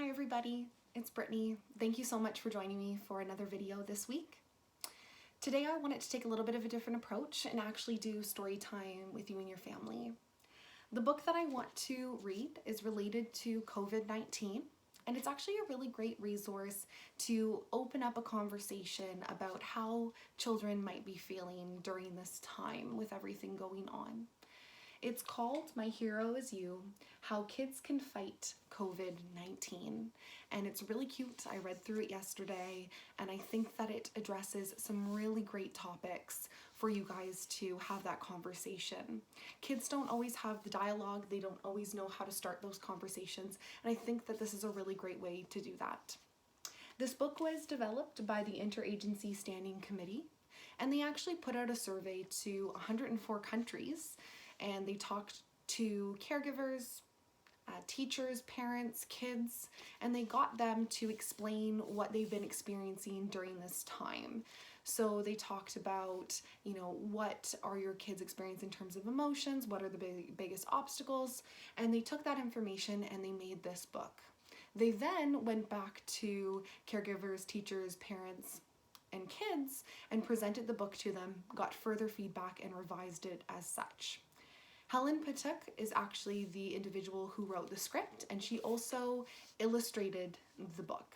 Hi everybody, it's Brittany. Thank you so much for joining me for another video this week. Today I wanted to take a little bit of a different approach and actually do story time with you and your family. The book that I want to read is related to COVID-19, and it's actually a really great resource to open up a conversation about how children might be feeling during this time with everything going on. It's called My Hero Is You, How Kids Can Fight COVID-19, and it's really cute. I read through it yesterday, and I think that it addresses some really great topics for you guys to have that conversation. Kids don't always have the dialogue, they don't always know how to start those conversations, and I think that this is a really great way to do that. This book was developed by the Interagency Standing Committee, and they actually put out a survey to 104 countries, and they talked to caregivers, teachers, parents, kids, and they got them to explain what they've been experiencing during this time. So they talked about, what are your kids experiencing in terms of emotions, what are the biggest obstacles, and they took that information and they made this book. They then went back to caregivers, teachers, parents, and kids and presented the book to them, got further feedback, and revised it as such. Helen Patuk is actually the individual who wrote the script, and she also illustrated the book.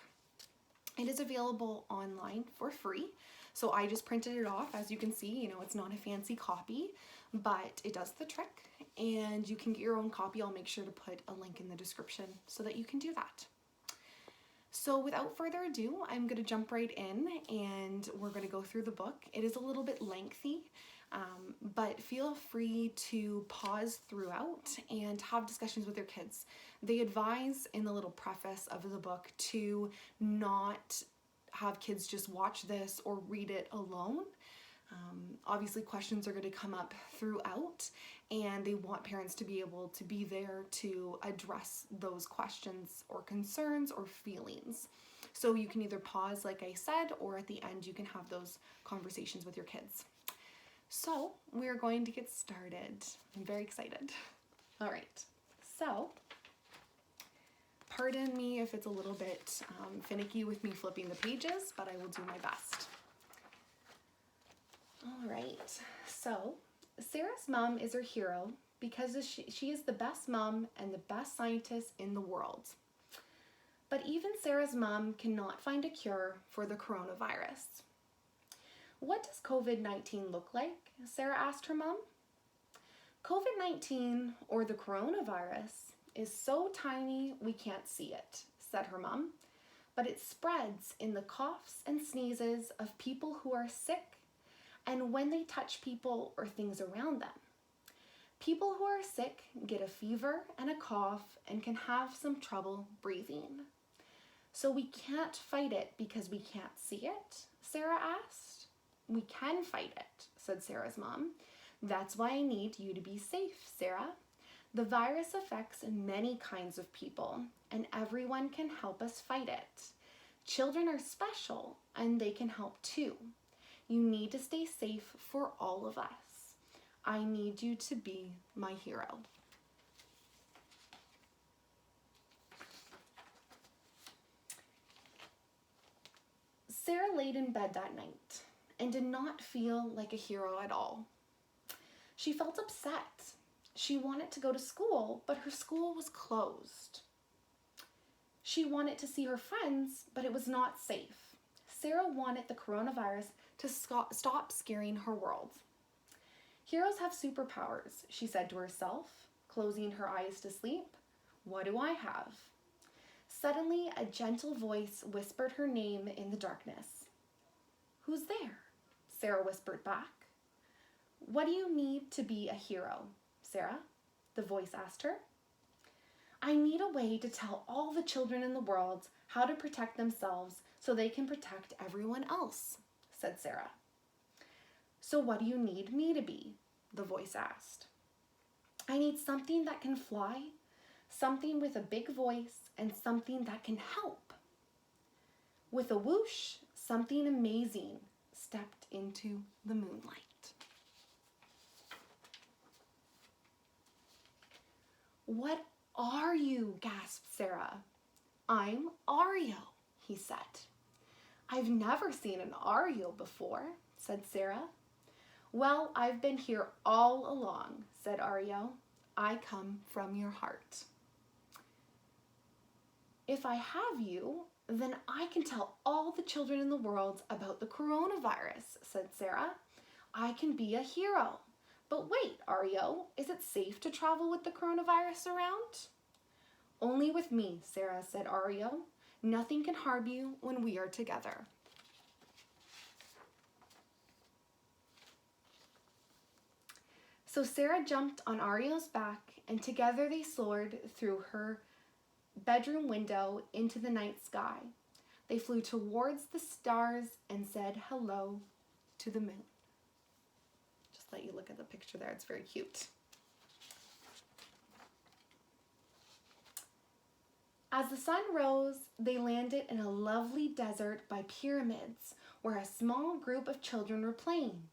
It is available online for free, so I just printed it off. As you can see, it's not a fancy copy, but it does the trick, and you can get your own copy. I'll make sure to put a link in the description so that you can do that. So without further ado, I'm going to jump right in and we're going to go through the book. It is a little bit lengthy, but feel free to pause throughout and have discussions with your kids. They advise in the little preface of the book to not have kids just watch this or read it alone. Obviously questions are going to come up throughout, and they want parents to be able to be there to address those questions or concerns or feelings. So you can either pause, like I said, or at the end you can have those conversations with your kids. So we're going to get started. I'm very excited. All right, so pardon me if it's a little bit finicky with me flipping the pages, but I will do my best. All right, so Sarah's mom is her hero because she is the best mom and the best scientist in the world. But even Sarah's mom cannot find a cure for the coronavirus. What does COVID-19 look like? Sarah asked her mom. COVID-19, or the coronavirus, is so tiny we can't see it, said her mom, but it spreads in the coughs and sneezes of people who are sick and when they touch people or things around them. People who are sick get a fever and a cough and can have some trouble breathing. So we can't fight it because we can't see it? Sarah asked. We can fight it, said Sarah's mom. That's why I need you to be safe, Sarah. The virus affects many kinds of people, and everyone can help us fight it. Children are special, and they can help too. You need to stay safe for all of us. I need you to be my hero. Sarah laid in bed that night and did not feel like a hero at all. She felt upset. She wanted to go to school, but her school was closed. She wanted to see her friends, but it was not safe. Sarah wanted the coronavirus to stop scaring her world. Heroes have superpowers, she said to herself, closing her eyes to sleep. What do I have? Suddenly, a gentle voice whispered her name in the darkness. Who's there? Sarah whispered back. What do you need to be a hero, Sarah? The voice asked her. I need a way to tell all the children in the world how to protect themselves so they can protect everyone else, said Sarah. So what do you need me to be? The voice asked. I need something that can fly, something with a big voice, and something that can help. With a whoosh, something amazing stepped into the moonlight. What are you? Gasped Sarah. I'm Ario, he said. I've never seen an Ario before, said Sarah. Well, I've been here all along, said Ario. I come from your heart. If I have you, then I can tell all the children in the world about the coronavirus, said Sarah. I can be a hero. But wait, Ario, is it safe to travel with the coronavirus around? Only with me, Sarah, said Ario. Nothing can harm you when we are together. So Sarah jumped on Ario's back, and together they soared through her bedroom window into the night sky. They flew towards the stars and said hello to the moon. Just let you look at the picture there. It's very cute. As the sun rose, they landed in a lovely desert by pyramids where a small group of children were playing.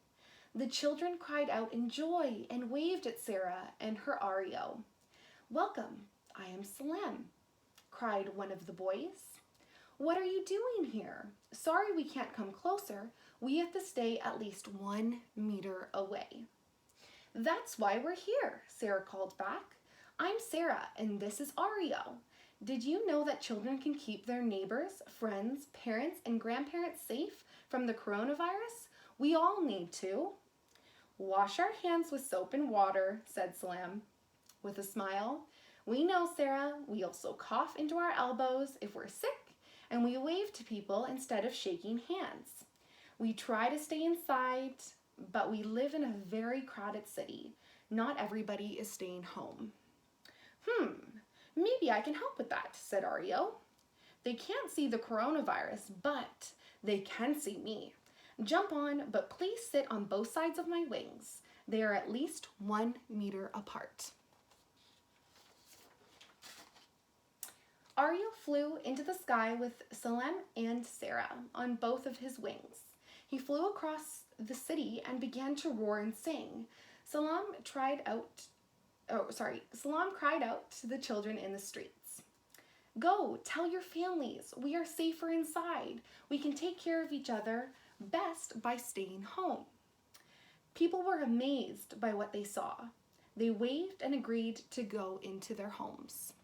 The children cried out in joy and waved at Sarah and her Ario. Welcome, I am Salam, cried one of the boys. What are you doing here? Sorry we can't come closer. We have to stay at least 1 meter away. That's why we're here, Sarah called back. I'm Sarah and this is Ario. Did you know that children can keep their neighbors, friends, parents, and grandparents safe from the coronavirus? We all need to. Wash our hands with soap and water, said Salam with a smile. We know, Sarah. We also cough into our elbows if we're sick, and we wave to people instead of shaking hands. We try to stay inside, but we live in a very crowded city. Not everybody is staying home. Maybe I can help with that, said Ario. They can't see the coronavirus, but they can see me. Jump on, but please sit on both sides of my wings. They are at least 1 meter apart. Ario flew into the sky with Salam and Sarah on both of his wings. He flew across the city and began to roar and sing. Salam cried out to the children in the streets. Go, tell your families, we are safer inside. We can take care of each other best by staying home. People were amazed by what they saw. They waved and agreed to go into their homes.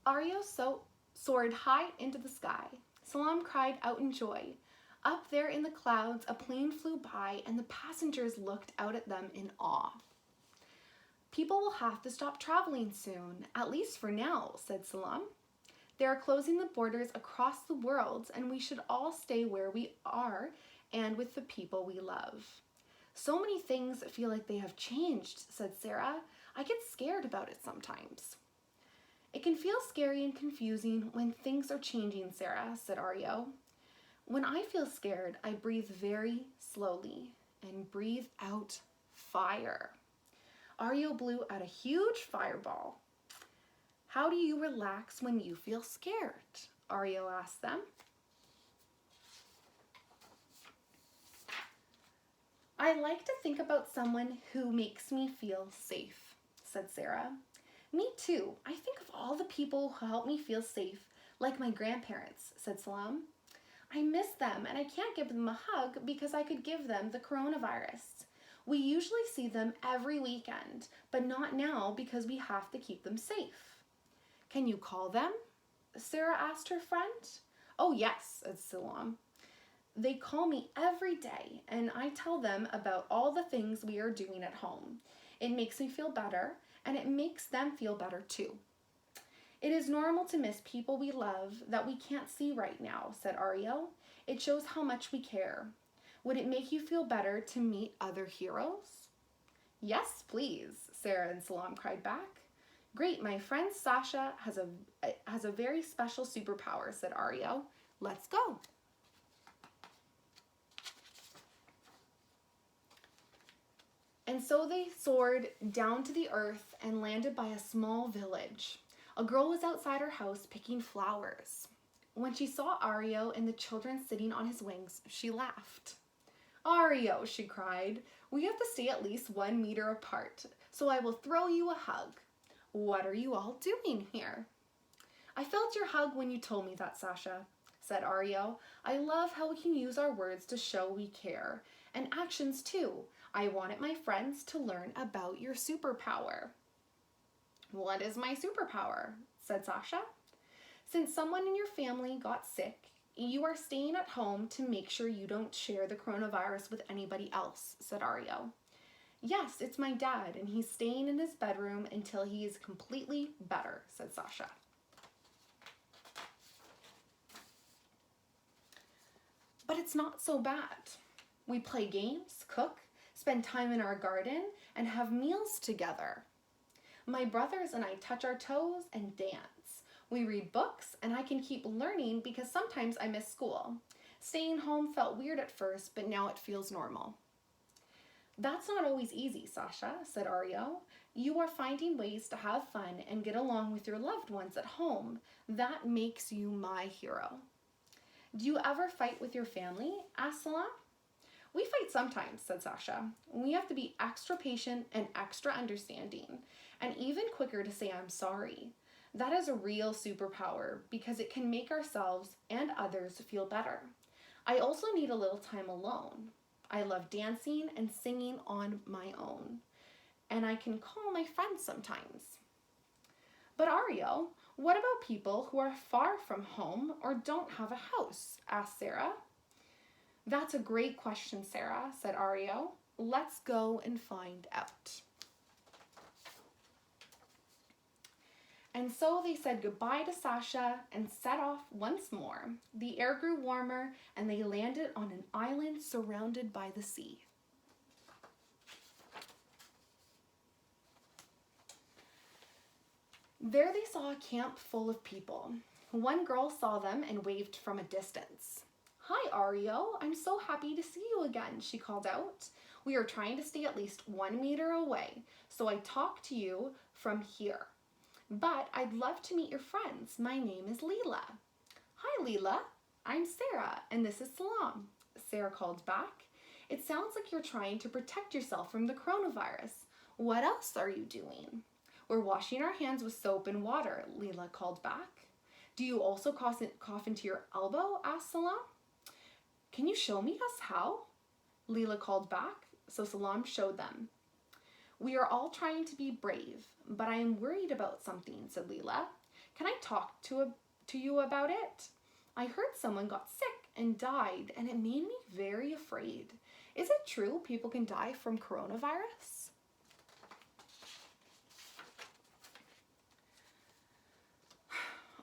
Ario soared high into the sky. Salam cried out in joy. Up there in the clouds, a plane flew by and the passengers looked out at them in awe. People will have to stop traveling soon, at least for now, said Salam. They are closing the borders across the world and we should all stay where we are and with the people we love. So many things feel like they have changed, said Sarah. I get scared about it sometimes. It can feel scary and confusing when things are changing, Sarah, said Ario. When I feel scared, I breathe very slowly and breathe out fire. Ario blew out a huge fireball. How do you relax when you feel scared? Ario asked them. I like to think about someone who makes me feel safe, said Sarah. Me too. I think of all the people who help me feel safe, like my grandparents, said Salam. I miss them and I can't give them a hug because I could give them the coronavirus. We usually see them every weekend, but not now because we have to keep them safe. Can you call them? Sarah asked her friend. Oh yes, said Salam. They call me every day and I tell them about all the things we are doing at home. It makes me feel better and it makes them feel better too. It is normal to miss people we love that we can't see right now, said Ario. It shows how much we care. Would it make you feel better to meet other heroes? Yes, please, Sarah and Salam cried back. Great, my friend Sasha has a very special superpower, said Ario. Let's go. And so they soared down to the earth and landed by a small village. A girl was outside her house picking flowers. When she saw Ario and the children sitting on his wings, she laughed. Ario, she cried, we have to stay at least 1 meter apart, so I will throw you a hug. What are you all doing here? I felt your hug when you told me that, Sasha, said Ario. I love how we can use our words to show we care, and actions too. I wanted my friends to learn about your superpower. What is my superpower? Said Sasha. Since someone in your family got sick, you are staying at home to make sure you don't share the coronavirus with anybody else, said Ario. Yes, it's my dad, and he's staying in his bedroom until he is completely better, said Sasha. But it's not so bad. We play games, cook, spend time in our garden, and have meals together. My brothers and I touch our toes and dance. We read books, and I can keep learning because sometimes I miss school. Staying home felt weird at first, but now it feels normal. That's not always easy, Sasha, said Ario. You are finding ways to have fun and get along with your loved ones at home. That makes you my hero. Do you ever fight with your family? Asked Salam. We fight sometimes, said Sasha. We have to be extra patient and extra understanding, and even quicker to say I'm sorry. That is a real superpower because it can make ourselves and others feel better. I also need a little time alone. I love dancing and singing on my own, and I can call my friends sometimes. But Ario, what about people who are far from home or don't have a house? Asked Sarah. That's a great question, Sarah, said Ario. Let's go and find out. And so they said goodbye to Sasha and set off once more. The air grew warmer and they landed on an island surrounded by the sea. There they saw a camp full of people. One girl saw them and waved from a distance. Hi, Ario. I'm so happy to see you again, she called out. We are trying to stay at least 1 meter away, so I talk to you from here. But I'd love to meet your friends. My name is Leela. Hi, Leela. I'm Sarah, and this is Salam. Sarah called back. It sounds like you're trying to protect yourself from the coronavirus. What else are you doing? We're washing our hands with soap and water, Leela called back. Do you also cough into your elbow? Asked Salam. Can you show me us how? Leela called back, so Salam showed them. We are all trying to be brave, but I am worried about something, said Leela. Can I talk to you about it? I heard someone got sick and died, and it made me very afraid. Is it true people can die from coronavirus?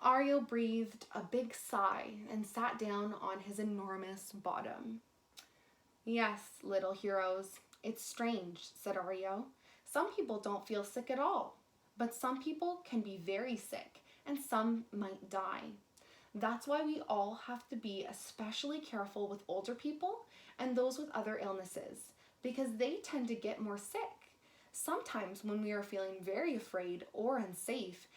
Ario breathed a big sigh and sat down on his enormous bottom. Yes, little heroes, it's strange, said Ario. Some people don't feel sick at all, but some people can be very sick and some might die. That's why we all have to be especially careful with older people and those with other illnesses because they tend to get more sick. Sometimes when we are feeling very afraid or unsafe,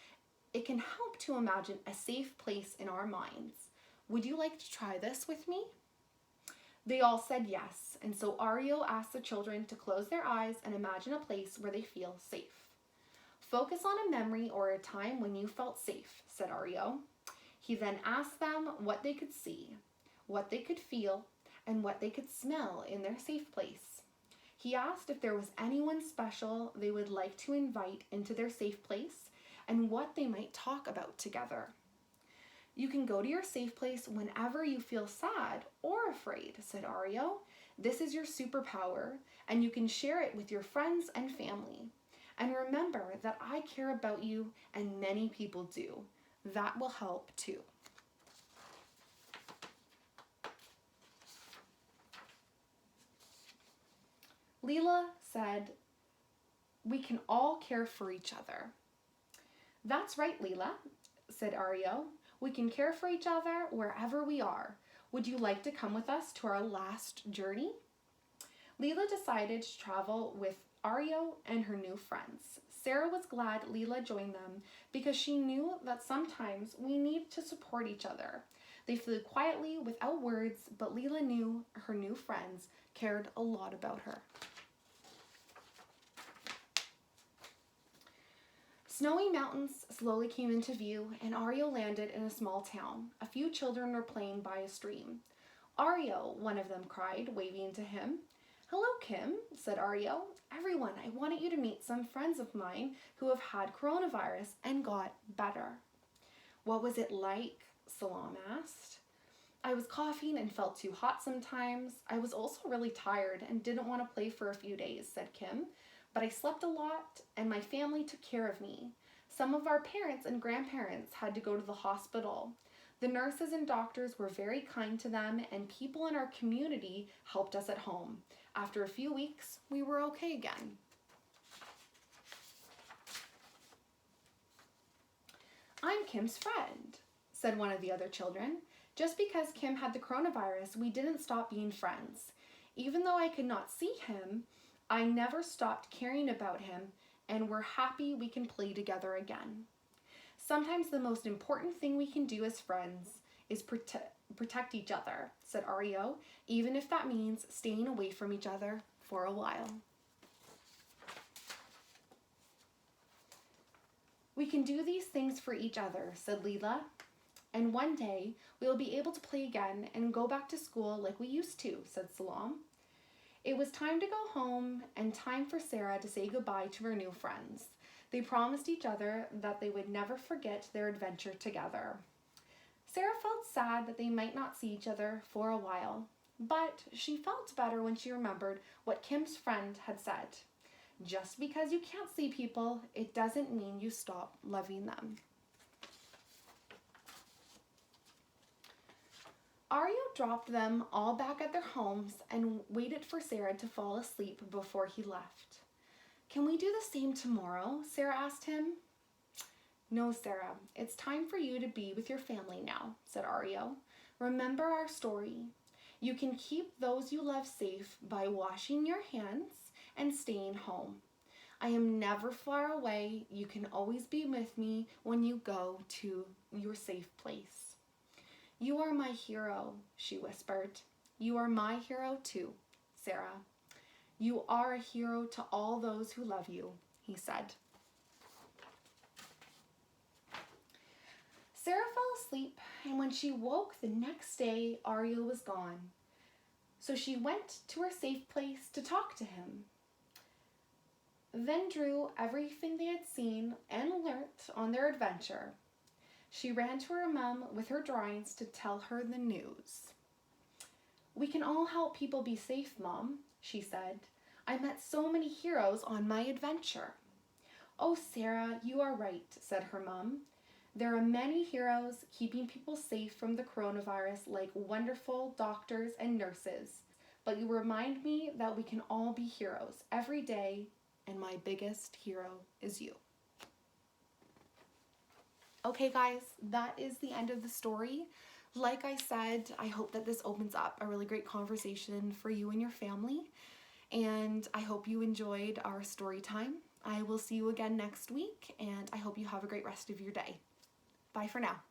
it can help to imagine a safe place in our minds. Would you like to try this with me? They all said yes, and so Ario asked the children to close their eyes and imagine a place where they feel safe. Focus on a memory or a time when you felt safe, said Ario. He then asked them what they could see, what they could feel, and what they could smell in their safe place. He asked if there was anyone special they would like to invite into their safe place and what they might talk about together. You can go to your safe place whenever you feel sad or afraid, said Ario. This is your superpower, and you can share it with your friends and family. And remember that I care about you, and many people do. That will help too. Leela said, we can all care for each other. That's right, Leela, said Ario. We can care for each other wherever we are. Would you like to come with us to our last journey? Leela decided to travel with Ario and her new friends. Sarah was glad Leela joined them because she knew that sometimes we need to support each other. They flew quietly without words, but Leela knew her new friends cared a lot about her. Snowy mountains slowly came into view, and Ario landed in a small town. A few children were playing by a stream. "Ario," one of them cried, waving to him. "Hello, Kim," said Ario. "Everyone, I wanted you to meet some friends of mine who have had coronavirus and got better." "What was it like?" Salam asked. "I was coughing and felt too hot sometimes. I was also really tired and didn't want to play for a few days," said Kim. "But I slept a lot and my family took care of me. Some of our parents and grandparents had to go to the hospital. The nurses and doctors were very kind to them, and people in our community helped us at home. After a few weeks, we were okay again." "I'm Kim's friend," said one of the other children. "Just because Kim had the coronavirus, we didn't stop being friends. Even though I could not see him, I never stopped caring about him, and we're happy we can play together again. Sometimes the most important thing we can do as friends is protect each other," said Ario, "even if that means staying away from each other for a while." "We can do these things for each other," said Leela, "and one day we will be able to play again and go back to school like we used to," said Salam. It was time to go home and time for Sarah to say goodbye to her new friends. They promised each other that they would never forget their adventure together. Sarah felt sad that they might not see each other for a while, but she felt better when she remembered what Kim's friend had said. Just because you can't see people, it doesn't mean you stop loving them. Ario dropped them all back at their homes and waited for Sarah to fall asleep before he left. "Can we do the same tomorrow?" Sarah asked him. "No, Sarah, it's time for you to be with your family now," said Ario. "Remember our story. You can keep those you love safe by washing your hands and staying home. I am never far away. You can always be with me when you go to your safe place." "You are my hero," she whispered. "You are my hero too, Sarah. You are a hero to all those who love you," he said. Sarah fell asleep, and when she woke the next day, Ario was gone. So she went to her safe place to talk to him, then drew everything they had seen and learnt on their adventure. She ran to her mom with her drawings to tell her the news. "We can all help people be safe, Mom," she said. "I met so many heroes on my adventure." "Oh, Sarah, you are right," said her mom. "There are many heroes keeping people safe from the coronavirus, like wonderful doctors and nurses. But you remind me that we can all be heroes every day, and my biggest hero is you." Okay, guys, that is the end of the story. Like I said, I hope that this opens up a really great conversation for you and your family, and I hope you enjoyed our story time. I will see you again next week, and I hope you have a great rest of your day. Bye for now.